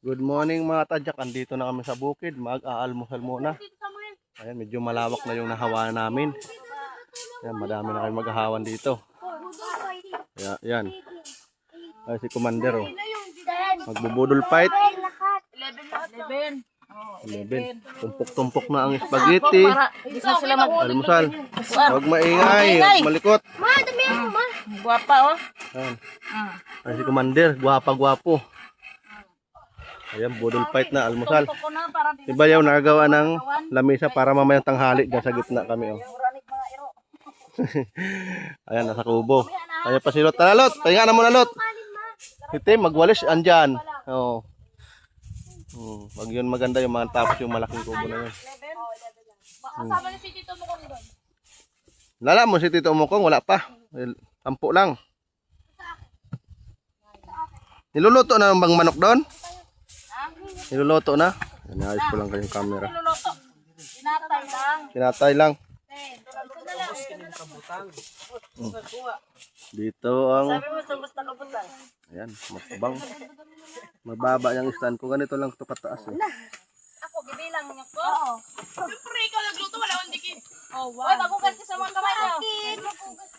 Good morning mga tadyak. Andito na kami sa bukid. Mag-aalmusal muna. Ayan, medyo malawak na yung nahawanan namin. Ayan, madami na kayo maghahawan dito. Ayan, yan. Ay, si Commander oh. Magbubudol fight. 11. 11. Tumpok-tumpok na ang spaghetti. Hindi na sila Almusal. Huwag maingay. Huwag malikot. Guwapa oh. Ayan. Ay, si Commander. Gwapa-gwapo. Ayan, budol fight na almusal. Diba yung nagagawa ng lamisa para mamayang tanghali dyan sa gitna kami oh. Ayan, nasa kubo. Ayan pa si Lot. Tara Lot, pahinga na muna Lot. Ito, magwalis andyan. Oo. Wag yun maganda yung mga tapos yung malaking kubo na yun. Kasama ni si Tito Mukong doon. Lala mo si Tito Mukong, wala pa. Tampo lang. Niluluto na bang manok doon? Niluluto na? Inayos ko lang kayong camera. Niluluto. Tinatay lang. Kinatay lang. Dito ang... Sabi mo, subos na kabutan. Ayan, matabang. Mababa yung stand ko. Ganito lang ito kataas. Eh. Ako, gibilang niyo ko. Oo. Siyempre, ikaw nagluto, wala akong dikit. Oh, wow. Oy, magugas ka sa mga kamay niyo.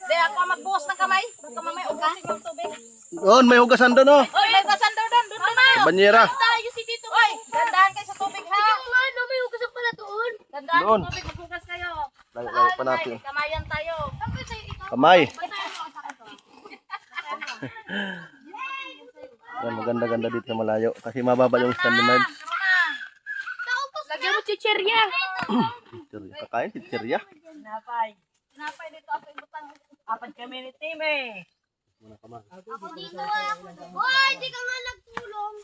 Di, ako magbuhos ng kamay. Baka mamaya ugasin yung tubig. Doon, may hugasan doon oh. Oy, may ugasan daw doon. Doon na. Banyera. Tayo si Tito. Oy, dandahan kayo sa tubig ha. Ano, may ugasan pala doon. Dandahan Doon. sa tubig, maghugas kayo. Layo pa natin. Kamayan tayo. Kamay. Ayan, maganda-ganda dito sa malayo. Kasi mababa yung stand ni Miles. Lagyan mo chichirya. Chichirya. Kakain chichirya. Napay. Napay dito ako ibutang. Apat kami ni Tim eh. Ako dito ako. Hoy, di ka nga nagtulong.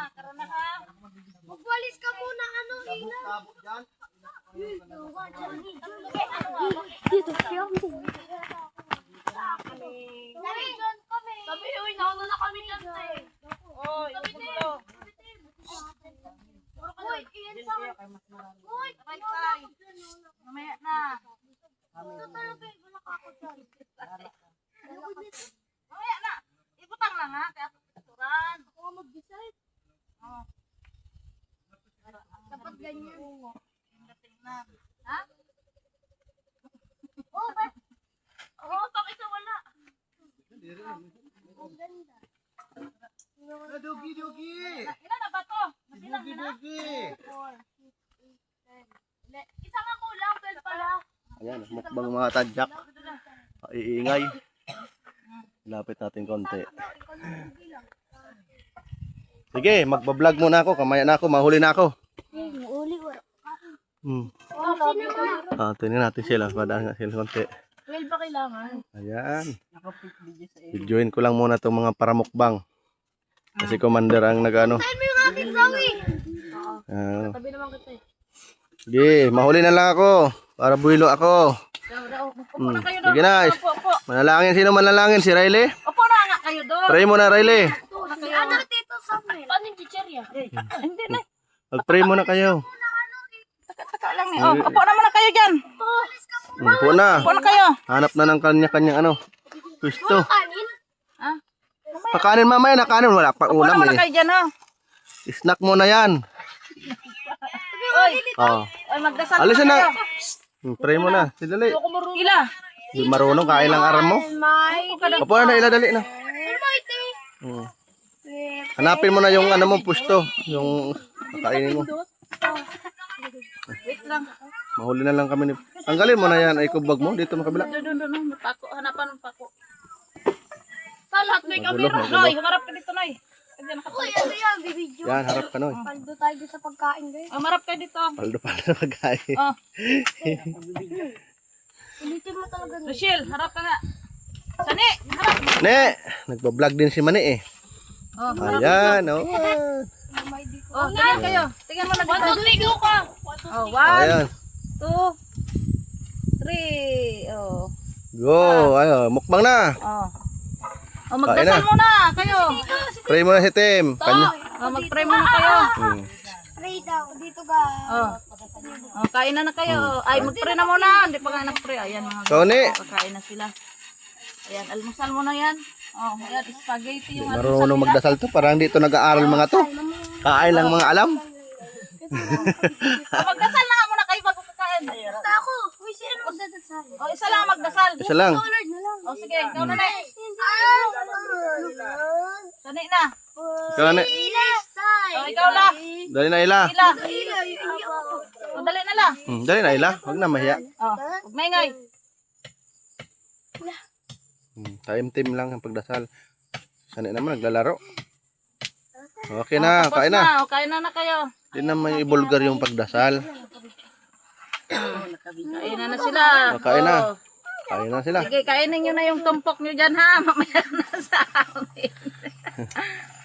Karon na ha. Magwalis ka muna, ano, Ina. Dito siya. Sabi, uy, nauna na kami lang eh. Oy, ito. Hoy, iyan sa akin. Hoy, Tay. Mamaya na. ito talaga yung wala ako dyan. Mamaya na. Ibutang lang ha. Kaya turan. Ako nga mag-decide. Dapat ganyan. Ha? Oh, ba? Oo, bakit na wala? Ang ganda. Ilan na ba to? Nabilang na na? 10. Isa nga kulang, 12 pala. Ayan, mukbang mga tadyak. Iingay. Lapit natin konti. Sige, magbablog muna ako. Kamaya na ako, mahuli na ako. Uli ko. Tingnan natin sila. Padaan nga sila konti. 12 pa kailangan. Ayan. Videoin ko lang muna itong mga paramukbang. Kasi Commander ang nag-ano. Saan mo yung aking sawi? Tabi naman kita eh. Sige, mahuli na lang ako. Para buhilo ako. Upo na kayo doon. Sige na. Upo. Manalangin. Sino manalangin? Si Riley? Upo na nga kayo doon. Pray mo na, Riley. Si ano, Tito Samuel? Paano yung chicherya? Hindi na. Mag-pray muna kayo. Taka lang eh. Upo naman na kayo dyan. Upo na. Upo na kayo. Hanap na ng kanya-kanyang ano. Gusto. Kanin? Ha? Pakanin mamaya na kanin. Wala pa Upo ulam naman na eh. kayo dyan ha. Snack mo na yan. Oy, Oh. oy magdasal Alisin na na. kayo. Pray mo na. Sidali. Ila. Di marunong. Kain lang aram mo. Upo na. Iladali na. Hanapin mo na yung ano mo pusto. Yung kakainin mo. Wait lang. Mahuli na lang kami ni... Tanggalin mo na yan. Ay kubag mo. Dito makabila. Doon. Pako. Hanapan ng pako. Lahat may Magulo, kamera. magulo. Noy, humarap ka dito, Noy. Uy, ano yan, bibidyo? Yan. Harap ka nun. Paldo tayo sa pagkain, guys. Humarap ka dito. Paldo na pagkain. Oh, Ulitin mo talaga. Rochelle, harap ka nga. Sani, harap. Ne! Nagbablog din si Mani eh. Oh, Ayan. Oh. oh, tingnan kayo. Tingnan mo na dito. 1, 2, 3, go ka. Oh, 1, Ayan. 2, 3. Oh. Go. Ayo. Mukbang na. Oh. Oh, Kain magdasal na. muna kayo. Pray mo na si Tim. Kanya. Oh, mag-pray muna kayo. Pray daw, dito ga. Oh. Oh, kain na kayo. Ay, mag-pray na muna. Hindi pa nga nag-pray. Ayan mga Tony. pagkain na sila. Ayan, almusal mo na yan. Oh, ayan, spaghetti yung Marunong magdasal to. Parang dito nag-aaral mga to. Kain lang mga alam. Magdasal na nga muna kayo bago kakain. Basta ako. Uy, sino magdadasal? O, isa lang magdasal. Isa lang. Lord na lang. O, sige, ikaw na na. Sani na. Ikaw na. O, ikaw na. Dali na ila. Ila. O, dali na la. Dali na ila. Huwag na mahiya. O, huwag maingay. Time lang ang pagdasal. Sanay naman naglalaro. Okay na, Tapos kain na. O, kain na kayo. Hindi na may ibulgar yung pagdasal. Kain na sila. O, kain na. O, Kain na sila. sige, kainin nyo na yung tumpok nyo dyan ha. Mamaya na sa amin.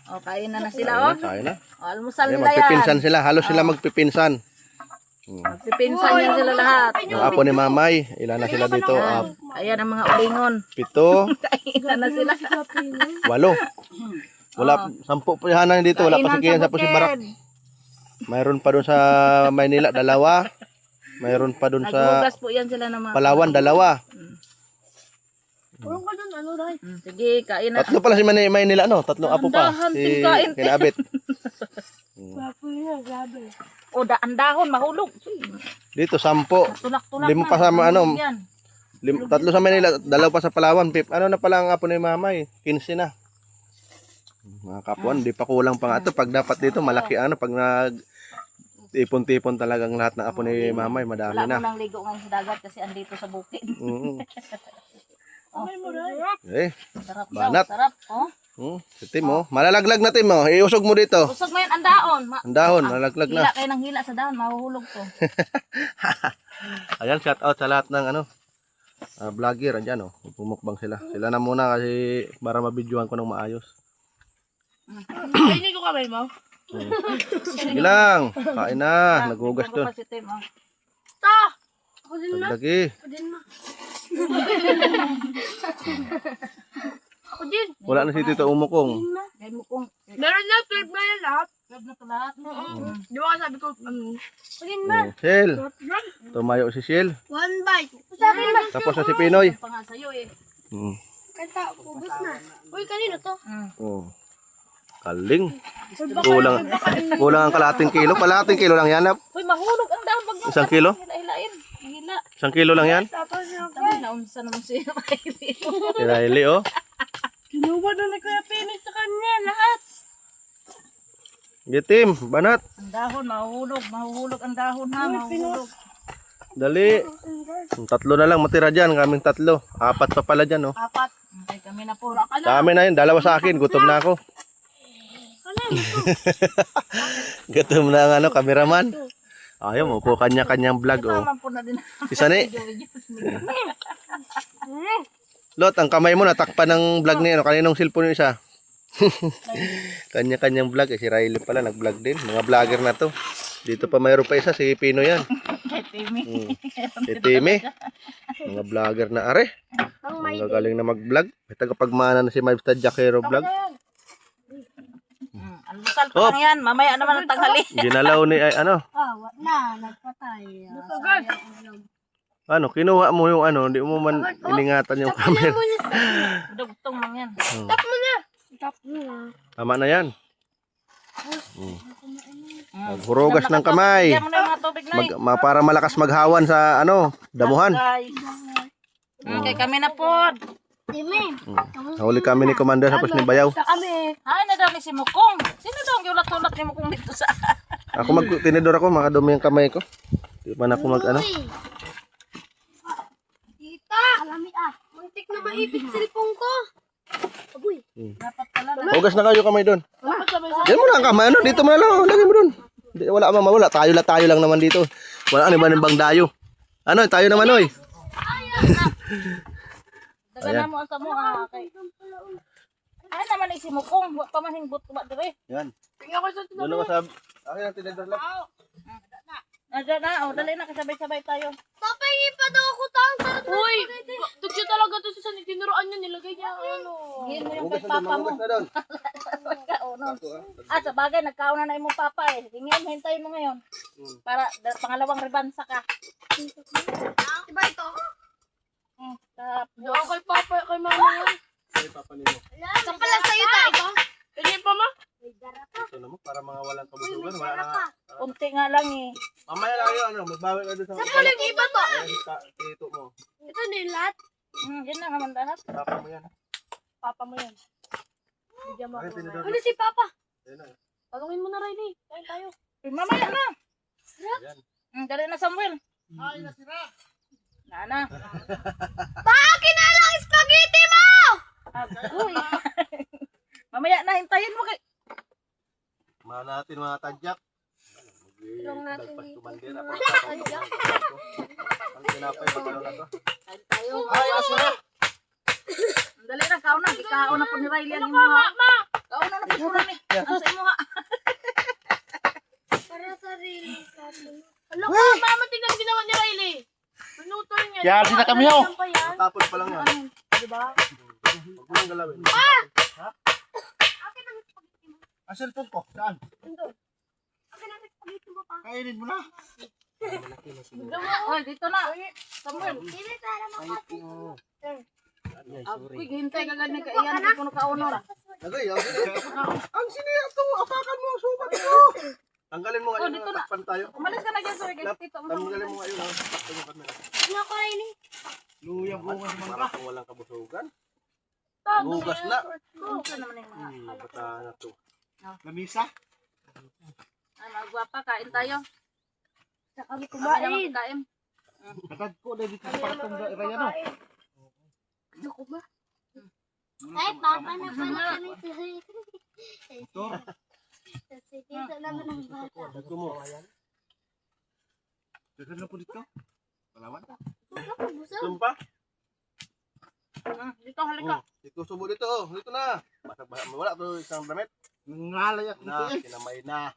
O, kain na sila o. Kain na. O, almusal Ayan, nila yan. magpipinsan sila. Halos sila magpipinsan. Magpipinsan yan sila lahat. Ang apo ni Mamay, ilan na sila dito? Ayan ang mga ulingon. 7, Kain na sila. 8. Wala, 10 po yahanan dito. Wala pa si Kian sa Pusibarak. Mayroon pa doon sa Maynila, 2. Mayroon pa doon sa Naghugas po yan sila ng mga... Palawan, 2. Purong ka dun, ano, Ray? Sige, kain na. 3 pala si Maynila, no? 3 apo pa. Dahan, Si tingkain. Kinaabit. O, ang dahon, mahulog. Dito, 10. Tulak-tulak 5 pa sa ano, Yan. 3 sa Manila, 2 pa sa Palawan. Ano na pala ang apo ni Mamay? 15 na. Mga kapuan, di pa kulang pa nga ito. Pag dapat dito, malaki ano. Pag nag tipon-tipon talagang lahat ng apo ni Mamay, madami Wala na. mo nang ligo ngayon sa dagat kasi andito sa bukid. Oh. Oh, Eh, sarap Banat. daw, sarap. Oh. si Tim, oh. Malalaglag na Tim, oh. Iusog mo dito. Usog mo yan ang daon. Ang dahon, malalaglag na. Hila kayo ng hila sa daon, mahuhulog to. Ayan, shout out sa lahat ng ano, vlogger. Andyan, oh. Pumukbang sila. Sila na muna kasi para mabidyohan ko ng maayos. Kainin ko kamay mo. Sige lang. Kain na. Naghugas Tingnan ko doon. pa si Tim, oh. Ta! Ako din ma. Lagi. Ako din ma. Ako din. Wala na si Tito Umukong. Kaya mo kung Meron na, 12 na yan lahat. web na to lahat. Di ba sabi ko, ako din ma. Shell. Tumayo si Shell. One bite. Sabi ma. Tapos na si Pinoy. Pa nga sa'yo eh. Kanta, ubos na. Uy, kanino to? Oh. Kaling. Kulang ang kalahating kilo. Kalahating kilo lang yan. Uy, mahulog ang daon. Pag Isang kilo? Hila-hilain. Hila. 1 kilo lang yan. Tapos yung Sabi na, unsa naman siya. Si Riley, oh. kinuha doon na Kuya Pinis sa kanya, lahat. Gitim, banat. Ang dahon, mahuhulog. Mahuhulog ang dahon ha. Mahuhulog. Dali. 3 na lang matira dyan. Kaming 3. 4 pa pala dyan, oh. 4. Okay, kami na po. Dami na yun. 2 sa akin. Gutom na ako. Gutom na ang ano, cameraman. Ayaw mo po kanya-kanyang vlog, oh. Naman po na din. Isa ni. Lot, ang kamay mo natakpan ng vlog niya. Ano, kaninong cellphone yung isa? Kanya-kanyang vlog. Si Riley pala nag-vlog din. Mga vlogger na to. Dito pa mayroon pa isa. Si Pino yan. Kay Timmy. Si Timmy. Mga vlogger na are. Ang gagaling na mag-vlog. May tagapagmana na si Mivesta Jackero vlog. Almusal pa lang yan. Mamaya naman ang tanghali. Ginalaw ni ay ano. Na, nagpatay. Ano, kinuha mo yung ano. Hindi mo man iningatan yung camera. Dugtong lang yan. Tap mo na. Tap mo na. Tama na yan. Maghurugas ng kamay. Bigyan mo na yung mga tubig na Para malakas maghawan sa ano, damuhan. Okay, kami na po. Dimi. Nahuli kami ni Commander tapos ni Bayaw. Sa kami. Ay, nadami si Mukong. Sino daw ang giulat-ulat ni Mukong dito sa... Ako tinidor ako, makadumi yung kamay ko. Di man ako mag ano. Tita. Alami ah. Muntik na maipit cellphone ko. Agoy. Dapat pala na. Hugas na kayo kamay doon. Dapat sabay Diyan mo na ang kamay. Ano? Dito mo na lang. Lagay mo doon. Wala mang mawala. Tayo lang naman dito. Wala ano ba ng bang dayo. Ano? Tayo naman oy. Dagan na mo ang samo. Ay, naman si Mukong. Huwag pa man hingbot ba dire. Yan. tingnan ko sa Doon ako sa... Akin ang tinidor lang. Nandiyan na. O, dali na. Kasabay-sabay tayo. Papahingi pa daw ako tang sarap. Uy, tugyo talaga to sa tinuruan niya nilagay niya ano. Hingin mo yung Hugas kay na doon. papa mo. Hugas na doon. Kaunon. At sa bagay, nagkauna na imong papa eh. Hingin, hintayin mo ngayon. Para pangalawang ribansa ka. Diba ito? Tapos, kay papa, kay mama yan. Ay, papa nilo. Saan pala sa'yo tayo ito? Pwede pa ma? Ito naman, para mga walang kabusugan. Wala na nga. Unti nga lang eh. Mamaya lang yun, ano, magbawi ka doon sa... Saan yung iba to? Tito mo. Ito na yung lahat. Yan na naman lahat. Tapa mo yan. Papa mo yan. Bigyan mo Ay, ako. tinidor. Ano si Papa? Ayun na. Tanungin mo na Riley. Kain tayo. Mamaya na. Ayan. Dali na Samuel. Nana. Akin na lang spaghetti mo! Agoy. Mamaya na, hintayin mo kay... Mga natin mga tadyak. Tulong natin Dagpas dito. tumandir. Ako tadyak. Ang tinapay, pagkano na to. Kain tayo. Ay, asura! Dali na, kauna. Ikauna po ni Riley ang imuha. Kauna na po ni. Ang sa imuha. Para sa Riley. Alam ko, mama, tingnan ginawa ni Riley. Minuto rin yan. Kaya di na kami, oh. Ano pa yan? Tapos pa lang yan. Diba? Huwag mo nang galawin. Ha? Ang cellphone ko, saan? Akin natin spaghetti mo pa. Kainin mo na. Oh, dito na. Samuel. Hindi, para makati. Agoy, hintay ka ganyan ka iyan. Hindi ko na kaunor. Nagay, ang siniya to. Apakan mo ang sukat mo. Tanggalin mo Oh, ngayon. dito na. Takpan tayo. Umalis ka na dyan, sorry. Dito. Tanggalin mo ngayon. Takpan yung kamera. Ano ko Riley? Luyang bungas man ka. Para walang kabusugan. Tama. Bugas na. Ito naman yung mga. Bata na to. Lamisa? Magwapa, kain tayo. Sa kami Kami naman kumain. kain. Katad ko na dito sa partong raya no. Ako ba? Ay, Papa na pala kami. Ito. Sige, ito naman ang bata. Dagko mo. Dagan na po dito. Palawan. Busog. Tumpa. Dito, halika. Dito subo dito. Dito na. Basag-basag. Wala to isang damit. Nangalayak na. Kinamay na.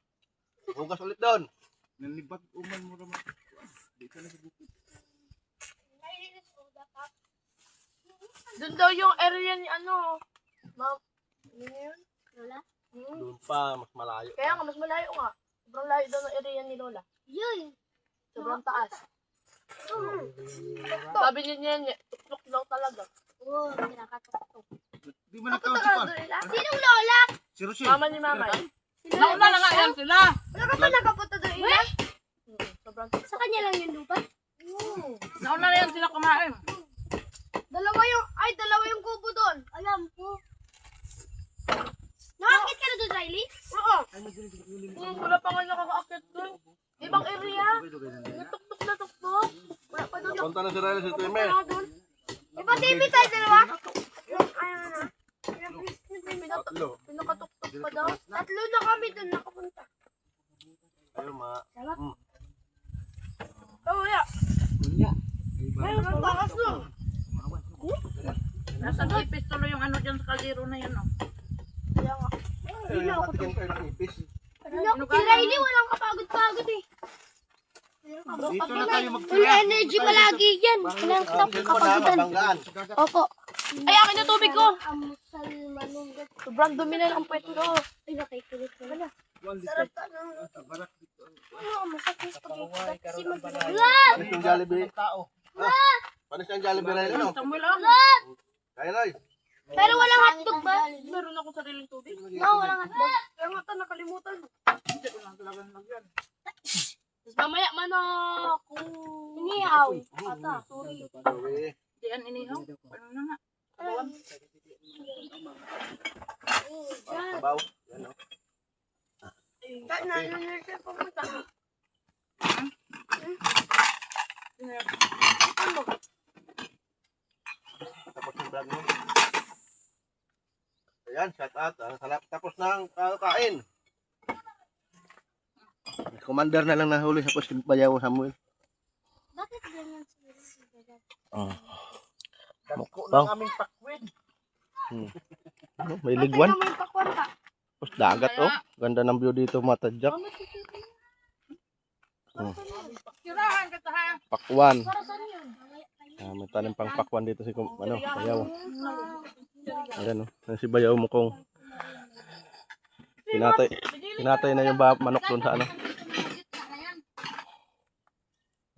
Bukas ulit doon. Nalibat uman mo naman. Dito na sa bukid. Doon daw yung area ni ano. Ma'am. Ano yun? Lola? Doon pa. Mas malayo. Kaya nga, mas malayo nga. Sobrang layo daw ng area ni Lola. Yun. Sobrang taas. Sabi niya niya, tuklok daw talaga. Oo, kinakatuktok. Di mo nagkaon si Pan. Sinong Lola? Si Rochelle. Mama ni Mama. Nauna na nga yan sila. Wala ka pa nakapunta doon, Ina? Sobrang taas. Sa kanya lang yung lupa? Nauna na yan sila kumain. Dalawa yung kubo doon. Alam ko. Nakakit ka na doon, Riley? Oo. Wala pa nga nakakaakit doon. Ibang area. Natuktok na tuktok. Wala pa doon. Punta na si Riley sa Tuime. Ibang TV tayo, dalawa? Tatlo. Pinakatuktok pa daw. Tatlo na kami doon nakapunta. Ayun ma. Oh, yeah. Mayroon ang takas doon. Nasa ipis tuloy yung ano dyan sa kaldero na yun. Oh. Kaya nga. Ayun, patikin kayo ng ipis. Si Riley walang kapagod-pagod eh. Dito na tayo Full energy palagi yan. Walang kapagutan. Mabanggaan. Opo. Ay, akin yung tubig ko. Sobrang dumi na ng puwet ko. Ay, nakikilit ko na. Sarap ka ng... Ano, masakit spaghetti. Kasi mag-vlog! Panis yung Jollibee. Panis yung Jollibee Riley no? Samuel, oh. Kaya na Pero walang hotdog ba? Meron ako sariling tubig. No, walang hotdog. Kaya nga ito, nakalimutan. Tapos mamaya manok. Inihaw. Ata, sorry. Di yan inihaw. Ano na nga. Abawan. Sabaw. Yan o. Kaya na pumunta. Tapos yung vlog mo. Ayan, shout out. Tapos na ang kain. Commander na lang nahuli sa post bayaw Samuel. Bakit ganyan sila? Oh. Dako ng aming pakwin. May ligwan. May pakwan ka. Tapos dagat oh. Ganda ng view dito matadyak. Tirahan ka ha. Pakwan. Para saan yun? May tanim pang pakwan dito si bayaw. Ayan oh. Yan si bayaw mo kung Pinatay na yung manok doon sa ano.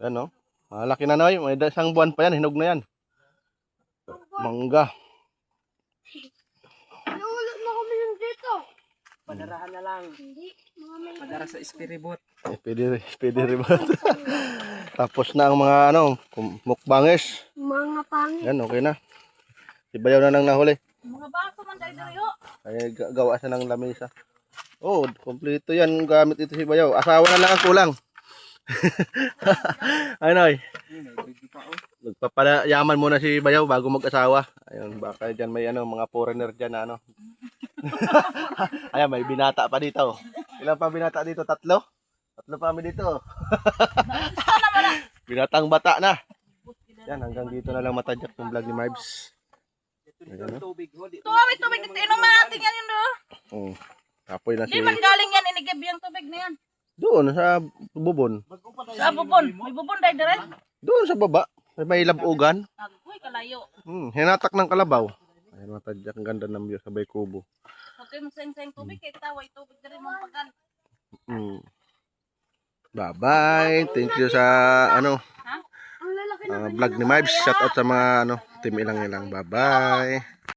Ayan o. Malaki na na yun. May isang buwan pa yan. Hinog na yan. Mangga. Naulot na kami yung dito. Padarahan na lang. Hindi, mga may Padara sa Espiribot. Pwede rin ba? Tapos na ang mga mukbangers. mga pangit. Yan, okay na. Si Bayaw na nang nahuli. Mga baso man dahil dito yo. Ay, gawa siya ng lamesa. Oh, kompleto yan gamit ito si Bayaw. Asawa na lang ang kulang. Ano ay? Magpapayaman muna si Bayaw bago mag-asawa. Ayun, baka dyan may mga foreigner dyan na Ayan, may binata pa dito. Ilan pa binata dito? 3? 3 pa kami dito. Binatang bata na. Yan, hanggang dito na lang matadyak yung vlog ni Marbs. Ayan, Tubig ho. Di Tuwawit tubig ito inuman natin yan yun do. Tapoy na Di si... man galing yan inigab yung tubig na yan. Doon, sa bubon. Sa bubon, may bubon dahil dire. Doon sa baba. May labugan. Agoy kalayo. Hinatak ng kalabaw. Ayan, matadyak. Ang ganda ng view sa Bay Kubo. Okay mo sayang tubig kay taway tubig dire mo pagan. Bye-bye. Thank you sa Ang lalaki na vlog ni Marbs. Shout out sa mga team ilang. Bye-bye.